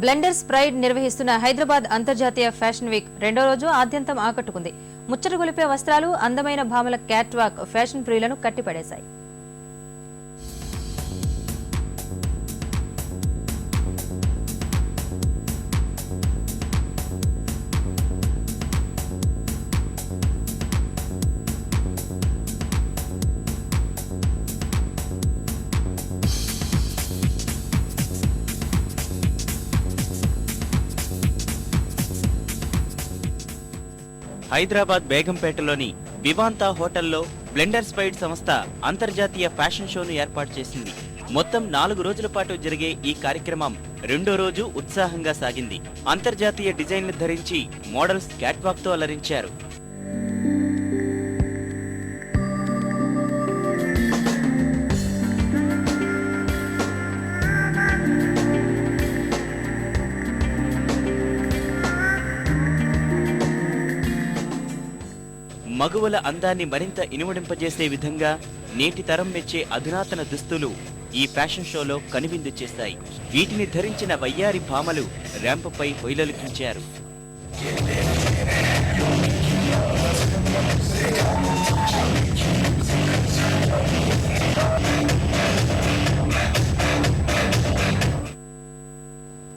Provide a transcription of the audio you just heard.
Blenders pride నిర్వహిస్తున్న హైదరాబాద్ అంతర్జాతీయ fashion week రెండో రోజు ఆద్యంతం ఆకట్టుకుంది. ముచ్చటగొలిపే వస్త్రాలు, అందమైన భామల క్యాట్ వాక్ ఫ్యాషన్ ప్రియులను కట్టిపడేశాయి. హైదరాబాద్ బేగంపేటలోని వివాంతా హోటల్లో బ్లెండర్స్ ప్రైడ్ సంస్థ అంతర్జాతీయ ఫ్యాషన్ షోను ఏర్పాటు చేసింది. మొత్తం 4 రోజుల పాటు జరిగే ఈ కార్యక్రమం రెండో రోజు ఉత్సాహంగా సాగింది. అంతర్జాతీయ డిజైన్లు ధరించి మోడల్స్ క్యాట్వాక్ తో అలరించారు. మగువల అందాన్ని మరింత ఇనుమడింపజేసే విధంగా నేటి తరం మెచ్చే అధునాతన దుస్తులు ఈ ఫ్యాషన్ షోలో కనువిందు చేశాయి. వీటిని ధరించిన వయ్యారి భామలు ర్యాంపుపై హొయలొలికించారు.